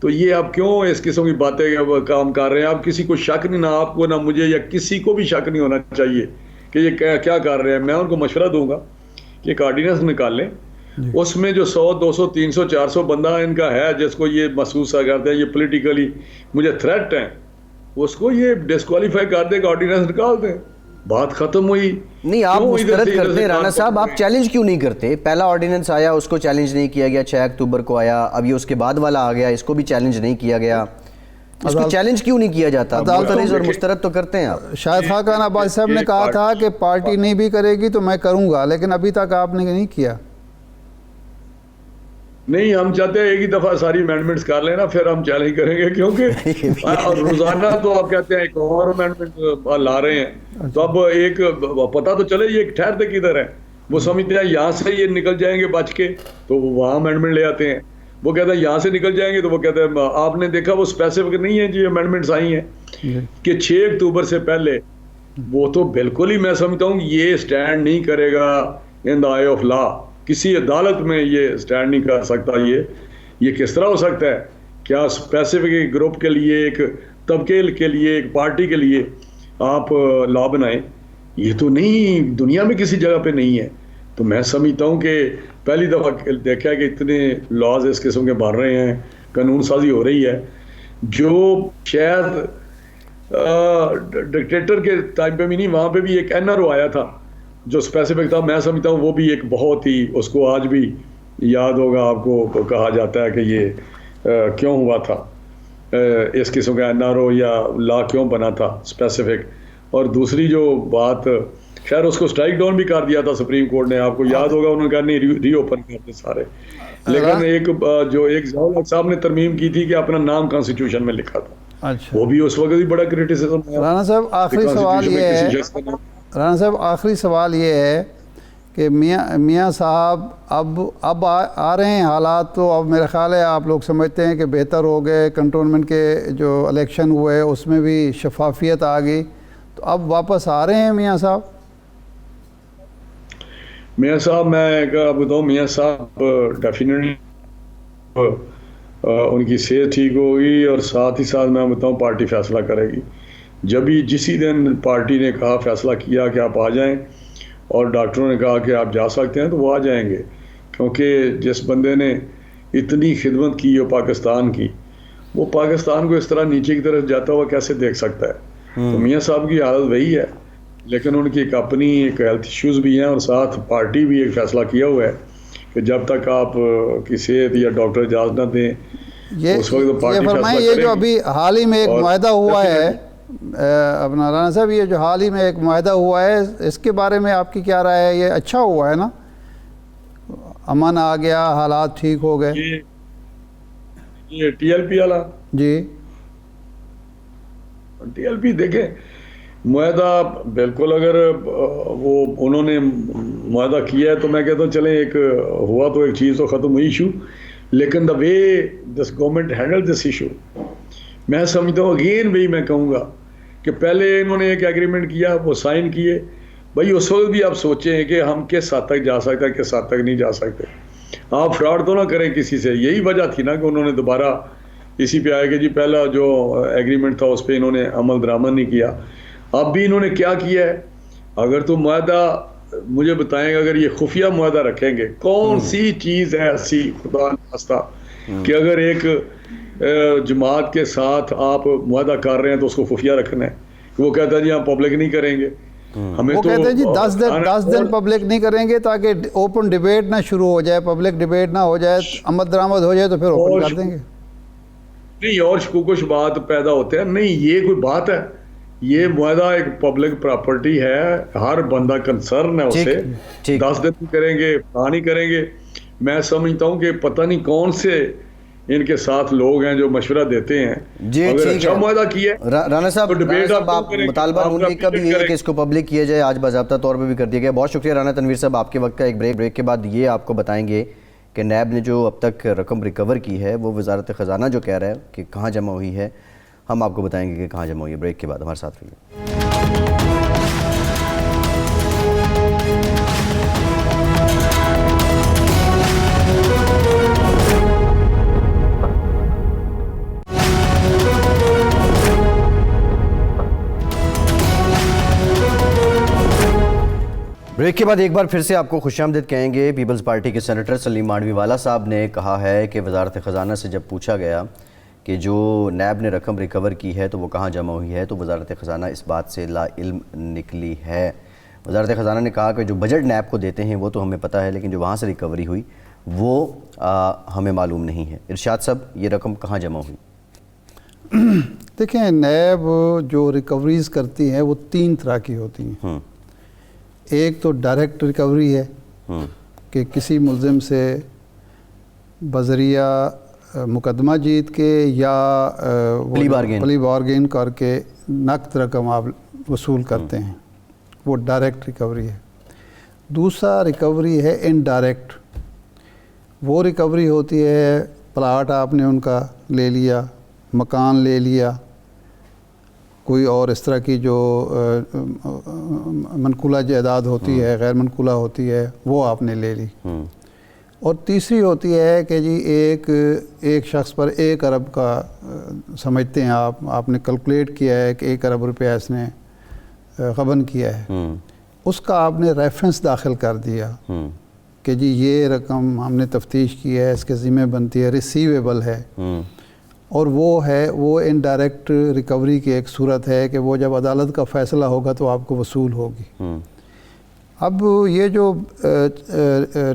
Speaker 5: تو یہ آپ کیوں اس قسم کی باتیں کام کر رہے ہیں؟ آپ کسی کو شک نہیں, نہ آپ کو نہ مجھے یا کسی کو بھی شک نہیں ہونا چاہیے کہ یہ کیا کر رہے ہیں. میں ان کو مشورہ دوں گا کہ ایک آرڈیننس نکال لیں, اس میں جو 100 200 300 400 بندہ ان کا ہے جس کو یہ محسوس کرتے ہیں یہ پولیٹیکلی مجھے تھریٹ ہیں, اس کو یہ ڈسکوالیفائی کر دے کہ آرڈیننس نکال دیں, بات ختم ہوئی.
Speaker 3: نہیں آپ مسترد کرتے ہیں رانا صاحب, آپ چیلنج کیوں نہیں کرتے؟ پہلا آرڈیننس آیا اس کو چیلنج نہیں کیا گیا, 6 اکتوبر کو آیا, اب یہ اس کے بعد والا آ گیا, اس کو بھی چیلنج نہیں کیا گیا. اس کو چیلنج کیوں نہیں کیا جاتا؟ مسترد اور مسترد تو کرتے ہیں آپ.
Speaker 2: شاہد خاقان عباسی صاحب نے کہا تھا کہ پارٹی نہیں بھی کرے گی تو میں کروں گا, لیکن ابھی تک آپ نے نہیں کیا.
Speaker 5: نہیں, ہم چاہتے ہیں ایک ہی دفعہ ساری امینڈمنٹس کر لینا, پھر ہم چیلنج کریں گے, کیونکہ روزانہ تو آپ کہتے ہیں ایک اور امینڈمنٹ لا رہے ہیں, تو اب ایک پتہ تو چلے یہ ٹھہرتے کدھر ہے. وہ سمجھتے ہیں یہاں سے یہ نکل جائیں گے بچ کے تو وہاں امینڈمنٹ لے آتے ہیں, وہ کہتے ہیں یہاں سے نکل جائیں گے تو وہ کہتے ہیں آپ نے دیکھا وہ اسپیسیفک نہیں ہے جی امینڈمنٹس آئی ہیں کہ 6 اکتوبر سے پہلے. وہ تو بالکل ہی میں سمجھتا ہوں یہ اسٹینڈ نہیں کرے گا ان دا آئی آف لا, کسی عدالت میں یہ اسٹینڈ نہیں کر سکتا. یہ کس طرح ہو سکتا ہے؟ کیا اسپیسیفک ایک گروپ کے لیے, ایک طبقے کے لیے, ایک پارٹی کے لیے آپ لا بنائیں؟ یہ تو نہیں, دنیا میں کسی جگہ پہ نہیں ہے. تو میں سمجھتا ہوں کہ پہلی دفعہ دیکھا کہ اتنے لاز اس قسم کے بن رہے ہیں, قانون سازی ہو رہی ہے جو شاید ڈکٹیٹر کے ٹائم پہ بھی نہیں, وہاں پہ بھی ایک NRO آیا تھا جو اسپیسیفک تھا. میں سمجھتا ہوں وہ بھی ایک بہت ہی, اس کو آج بھی یاد ہوگا آپ کو, کہا جاتا ہے کہ یہ کیوں ہوا تھا, اس قسم کا NRO یا لا کیوں بنا تھا اسپیسیفک. اور دوسری جو بات, خیر اس کو اسٹرائک ڈاؤن بھی کر دیا تھا سپریم کورٹ نے, آپ کو یاد ہوگا, انہوں نے کہا نہیں ری اوپن کرتے سارے. لیکن ایک جو ایک ضیاء الحق صاحب نے ترمیم کی تھی کہ اپنا نام کانسٹیٹیوشن میں لکھا تھا, وہ بھی اس وقت بھی بڑا کریٹیسزم ہے.
Speaker 2: رانا صاحب آخری سوال یہ ہے, رانا صاحب آخری سوال یہ ہے کہ میاں صاحب اب آ رہے ہیں حالات, تو اب میرا خیال ہے آپ لوگ سمجھتے ہیں کہ بہتر ہو گئے, کنٹونمنٹ کے جو الیکشن ہوئے اس میں بھی شفافیت آ گئی, تو اب واپس آ رہے ہیں میاں صاحب؟
Speaker 5: میاں صاحب میں بتاؤں, میاں صاحب ڈیفینیٹلی ان کی صحت ٹھیک ہوگی, اور ساتھ ہی ساتھ میں بتاؤں پارٹی فیصلہ کرے گی. جب ہی جسی دن پارٹی نے کہا, فیصلہ کیا کہ آپ آ جائیں, اور ڈاکٹروں نے کہا کہ آپ جا سکتے ہیں, تو وہ آ جائیں گے. کیونکہ جس بندے نے اتنی خدمت کی ہے پاکستان کی, وہ پاکستان کو اس طرح نیچے کی طرف جاتا ہوا کیسے دیکھ سکتا ہے؟ تو میاں صاحب کی حالت وہی ہے, لیکن ان کی ایک اپنی ایک ہیلتھ ایشوز بھی ہیں, اور ساتھ پارٹی بھی ایک فیصلہ کیا ہوا ہے کہ جب تک آپ کی صحت یا ڈاکٹر اجازت نہ دیں اس وقت پارٹی فیصلہ کرے گی.
Speaker 2: یہ جو ابھی حال ہی میں ایک معاہدہ ہوا ہے اپنا رانا صاحب, یہ جو حال ہی میں ایک معاہدہ ہوا ہے, اس کے بارے میں آپ کی کیا رائے ہے؟ یہ اچھا ہوا ہے نا, امن آ گیا, حالات ٹھیک ہو گئے.
Speaker 5: یہ TLP والا,
Speaker 2: جی
Speaker 5: TLP دیکھیں معاہدہ بالکل, اگر وہ انہوں نے معاہدہ کیا ہے تو میں کہتا ہوں چلیں ایک ہوا تو ایک چیز تو ختم ہوئی ایشو, لیکن the way this government handle this issue, میں سمجھتا ہوں اگین بھی میں کہوں گا کہ پہلے انہوں نے ایک ایگریمنٹ کیا, وہ سائن کیے, بھائی اس وقت بھی آپ سوچیں کہ ہم کس حد تک جا سکتے ہیں, کس حد تک نہیں جا سکتے. آپ فراڈ تو نہ کریں کسی سے, یہی وجہ تھی نا کہ انہوں نے دوبارہ اسی پہ آئے کہ جی پہلا جو ایگریمنٹ تھا اس پہ انہوں نے عمل درآمد نہیں کیا. اب بھی انہوں نے کیا کیا ہے؟ اگر تو معاہدہ مجھے بتائیں گے, اگر یہ خفیہ معاہدہ رکھیں گے, کون سی چیز ہے ایسی خدا نخواستہ کہ اگر ایک جماعت کے ساتھ آپ معاہدہ کر رہے ہیں تو اس کو خفیہ رکھنا ہے, وہ کہتا ہے جی ہم پبلک نہیں کریں گے. ہمیں
Speaker 2: وہ
Speaker 5: تو
Speaker 2: کہتے ہیں جی 10 دن پبلک نہیں کریں گے تاکہ اوپن ڈیبیٹ نہ شروع ہو جائے، پبلک ڈیبیٹ نہ ہو جائے، آمد درآمد ہو جائے تو پھر اوپن کر دیں گے.
Speaker 5: نہیں، اور شکوک و شبہات پیدا ہوتے ہیں. نہیں، یہ کوئی بات ہے؟ یہ معاہدہ ایک پبلک پراپرٹی ہے، ہر بندہ کنسرن ہے اسے. 10 دن کریں گے، نہیں کریں گے. میں سمجھتا ہوں کہ پتہ نہیں کون سے ان کے ساتھ لوگ ہیں جو مشورہ دیتے ہیں.
Speaker 3: جی
Speaker 5: اگر
Speaker 3: ٹھیک
Speaker 5: اچھا معاہدہ کیا
Speaker 3: ہے رانا صاحب، آپ مطالبہ نون لیگ کا بھی یہ ہے کہ اس کو پبلک کیا جائے، آج باضابطہ طور پہ بھی کر دیا گیا. بہت شکریہ رانا تنویر صاحب آپ کے وقت کا. ایک بریک کے بعد یہ آپ کو بتائیں گے کہ نیب نے جو اب تک رقم ریکور کی ہے وہ وزارت خزانہ جو کہہ رہا ہے کہ کہاں جمع ہوئی ہے، ہم آپ کو بتائیں گے کہ کہاں جمع ہوئی ہے. بریک کے بعد ہمارے ساتھ رہیے. بریک کے بعد ایک بار پھر سے آپ کو خوش آمدید کہیں گے. پیپلز پارٹی کے سینیٹر سلیم مانڈوی والا صاحب نے کہا ہے کہ وزارت خزانہ سے جب پوچھا گیا کہ جو نیب نے رقم ریکور کی ہے تو وہ کہاں جمع ہوئی ہے تو وزارت خزانہ اس بات سے لا علم نکلی ہے. وزارت خزانہ نے کہا کہ جو بجٹ نیب کو دیتے ہیں وہ تو ہمیں پتہ ہے، لیکن جو وہاں سے ریکوری ہوئی وہ ہمیں معلوم نہیں ہے. ارشاد صاحب، یہ رقم کہاں جمع ہوئی؟
Speaker 2: دیکھیں، نیب جو ریکوریز کرتی ہے وہ 3 طرح کی ہوتی ہیں. ایک تو ڈائریکٹ ریکوری ہے کہ کسی ملزم سے بذریعہ مقدمہ جیت کے یا پلی بارگین کر کے نقد رقم آپ وصول کرتے ہیں، وہ ڈائریکٹ ریکوری ہے. دوسرا ریکوری ہے انڈائریکٹ. وہ ریکوری ہوتی ہے پلاٹ آپ نے ان کا لے لیا، مکان لے لیا، کوئی اور اس طرح کی جو منقولہ جائیداد ہوتی ہے، غیر منقولہ ہوتی ہے، وہ آپ نے لے لی. اور تیسری ہوتی ہے کہ جی ایک شخص پر 1 ارب کا سمجھتے ہیں آپ نے کیلکولیٹ کیا ہے کہ 1 ارب روپیہ اس نے غبن کیا ہے، اس کا آپ نے ریفرنس داخل کر دیا کہ جی یہ رقم ہم نے تفتیش کی ہے، اس کے ذمہ بنتی ہے، ریسیویبل ہے. اور وہ انڈائریکٹ ریکوری کی ایک صورت ہے کہ وہ جب عدالت کا فیصلہ ہوگا تو آپ کو وصول ہوگی. اب یہ جو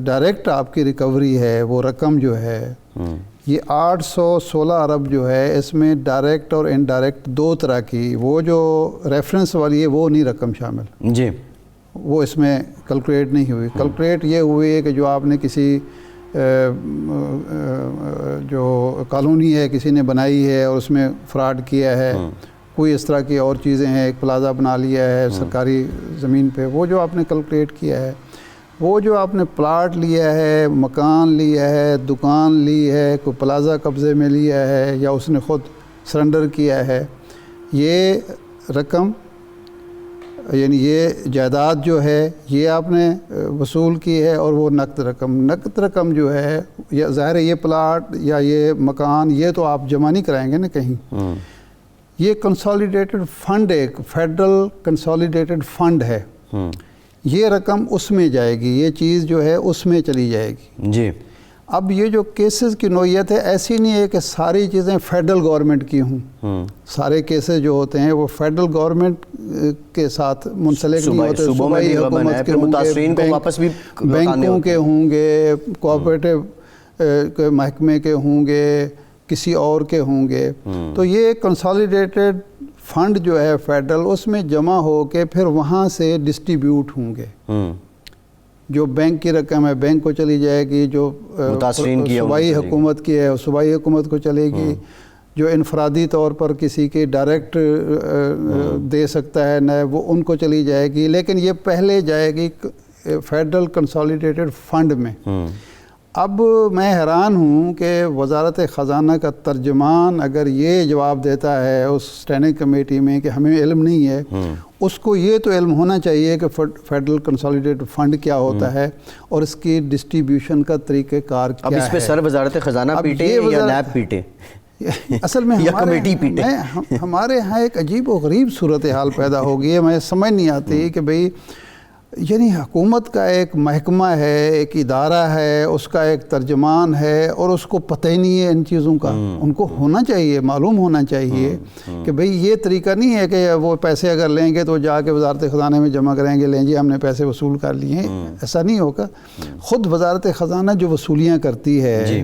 Speaker 2: ڈائریکٹ آپ کی ریکوری ہے، وہ رقم جو ہے یہ 816 ارب جو ہے، اس میں ڈائریکٹ اور انڈائریکٹ 2 طرح کی، وہ جو ریفرنس والی ہے وہ نہیں رقم شامل
Speaker 3: جی،
Speaker 2: وہ اس میں کیلکولیٹ نہیں ہوئی. کیلکولیٹ یہ ہوئی ہے کہ جو آپ نے کسی جو کالونی ہے کسی نے بنائی ہے اور اس میں فراڈ کیا ہے، کوئی اس طرح کی اور چیزیں ہیں، ایک پلازا بنا لیا ہے سرکاری زمین پہ، وہ جو آپ نے کیلکولیٹ کیا ہے، وہ جو آپ نے پلاٹ لیا ہے، مکان لیا ہے، دکان لی ہے، کوئی پلازا قبضے میں لیا ہے یا اس نے خود سرنڈر کیا ہے، یہ رقم یعنی یہ جائیداد جو ہے یہ آپ نے وصول کی ہے. اور وہ نقد رقم جو ہے، یا ظاہر ہے یہ پلاٹ یا یہ مکان یہ تو آپ جمع نہیں کرائیں گے نا کہیں. یہ کنسالیڈیٹڈ فنڈ، ایک فیڈرل کنسالیڈیٹڈ فنڈ ہے، یہ رقم اس میں جائے گی، یہ چیز جو ہے اس میں چلی جائے گی.
Speaker 3: جی.
Speaker 2: اب یہ جو کیسز کی نوعیت ہے ایسی نہیں ہے کہ ساری چیزیں فیڈرل گورنمنٹ کی ہوں. سارے کیسز جو ہوتے ہیں وہ فیڈرل گورنمنٹ کے ساتھ منسلک نہیں ہوتے، صوبائی حکومت کے ہوں گے، بینکوں کے ہوں گے، کوآپریٹو محکمے کے ہوں گے، کسی اور کے ہوں گے. تو یہ کنسالیڈیٹڈ فنڈ جو ہے فیڈرل، اس میں جمع ہو کے پھر وہاں سے ڈسٹریبیوٹ ہوں گے. جو بینک کی رقم ہے بینک کو چلی جائے گی، جو صوبائی حکومت کی ہے صوبائی حکومت کو چلے گی، جو انفرادی طور پر کسی کی ڈائریکٹ دے سکتا ہے نیب وہ ان کو چلی جائے گی. لیکن یہ پہلے جائے گی فیڈرل کنسالیڈیٹڈ فنڈ میں. اب میں حیران ہوں کہ وزارت خزانہ کا ترجمان اگر یہ جواب دیتا ہے اس اسٹینڈنگ کمیٹی میں کہ ہمیں علم نہیں ہے، اس کو یہ تو علم ہونا چاہیے کہ فیڈرل کنسالیڈیٹڈ فنڈ کیا ہوتا ہے اور اس کی ڈسٹریبیوشن کا طریقہ کار کیا ہے.
Speaker 3: اب اس پہ سر وزارت خزانہ پیٹے یا نیب پیٹے؟
Speaker 2: اصل میں ہمارے ہاں ایک عجیب و غریب صورتحال پیدا ہو گئی ہے. میں سمجھ نہیں آتی کہ بھئی یعنی حکومت کا ایک محکمہ ہے، ایک ادارہ ہے، اس کا ایک ترجمان ہے، اور اس کو پتہ ہی نہیں ہے ان چیزوں کا. ان کو ہونا چاہیے، معلوم ہونا چاہیے کہ بھئی یہ طریقہ نہیں ہے کہ وہ پیسے اگر لیں گے تو جا کے وزارت خزانہ میں جمع کریں گے، لیں جی ہم نے پیسے وصول کر لیے ہیں. ایسا نہیں ہوگا. خود وزارت خزانہ جو وصولیاں کرتی ہے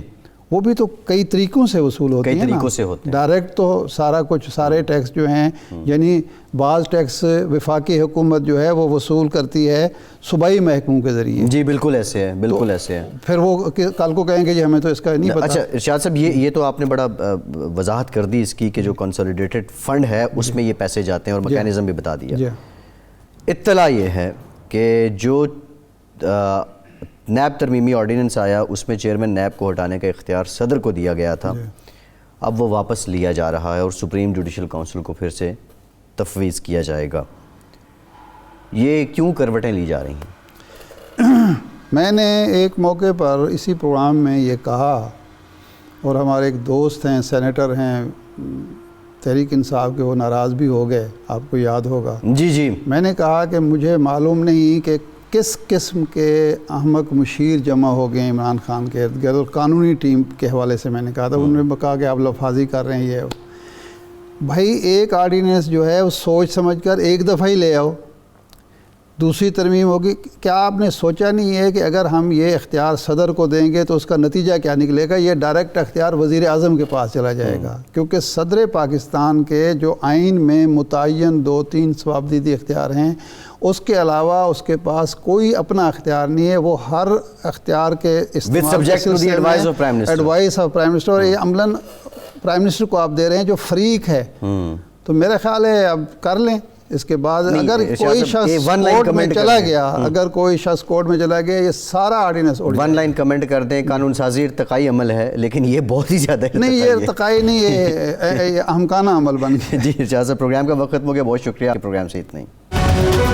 Speaker 2: وہ بھی تو کئی طریقوں سے وصول ہوتی ہیں.
Speaker 3: کئی طریقوں سے ہوتے ہیں.
Speaker 2: ڈائریکٹ تو سارا کچھ، سارے ٹیکس جو ہیں، یعنی بعض ٹیکس وفاقی حکومت جو ہے وہ وصول کرتی ہے صوبائی محکموں کے ذریعے.
Speaker 3: جی بالکل ایسے ہے، بالکل ایسے ہے.
Speaker 2: پھر وہ کل کو کہیں گے جی ہمیں تو اس کا نہیں پتہ.
Speaker 3: اچھا ارشاد صاحب، یہ تو آپ نے بڑا وضاحت کر دی اس کی کہ جو کنسولیڈیٹڈ فنڈ ہے اس میں یہ پیسے جاتے ہیں اور میکینزم بھی بتا دیا. اطلاع یہ ہے کہ جو نیب ترمیمی آرڈیننس آیا اس میں چیئرمین نیب کو ہٹانے کا اختیار صدر کو دیا گیا تھا، اب وہ واپس لیا جا رہا ہے اور سپریم جوڈیشل کونسل کو پھر سے تفویض کیا جائے گا. یہ کیوں کروٹیں لی جا رہی ہیں؟
Speaker 2: میں نے ایک موقع پر اسی پروگرام میں یہ کہا، اور ہمارے ایک دوست ہیں، سینیٹر ہیں تحریک انصاف کے، وہ ناراض بھی ہو گئے، آپ کو یاد ہوگا.
Speaker 3: جی
Speaker 2: میں نے کہا کہ مجھے معلوم نہیں کہ کس قسم کے احمق مشیر جمع ہو گئے عمران خان کے ارد گرد، اور قانونی ٹیم کے حوالے سے میں نے کہا تھا. انہوں نے کہا کہ آپ لفاظی کر رہے ہیں. یہ بھائی ایک آرڈیننس جو ہے وہ سوچ سمجھ کر ایک دفعہ ہی لے آؤ، دوسری ترمیم ہوگی. کیا آپ نے سوچا نہیں ہے کہ اگر ہم یہ اختیار صدر کو دیں گے تو اس کا نتیجہ کیا نکلے گا؟ یہ ڈائریکٹ اختیار وزیر اعظم کے پاس چلا جائے گا، کیونکہ صدر پاکستان کے جو آئین میں متعین 2-3 ثوابدیدی اختیار ہیں، اس کے علاوہ اس کے پاس کوئی اپنا اختیار نہیں ہے. وہ ہر اختیار کے
Speaker 3: ایڈوائس آف
Speaker 2: پرائم منسٹر، اور یہ عملاً پرائم منسٹر کو آپ دے رہے ہیں جو فریق ہے. تو میرا خیال ہے اب کر لیں. اس کے بعد اگر کوئی شخص کورٹ میں چلا گیا، اگر کوئی شخص کورٹ میں چلا گیا، یہ سارا آرڈیننس
Speaker 3: ون لائن کمنٹ کر دیں. قانون سازی ارتقائی عمل ہے، لیکن یہ بہت ہی زیادہ
Speaker 2: نہیں، یہ ارتقائی نہیں، یہ احمقانہ عمل بن گیا.
Speaker 3: جی ارشاد صاحب، پروگرام کا وقت ختم ہو گیا. بہت شکریہ. پروگرام سے اتنا ہی.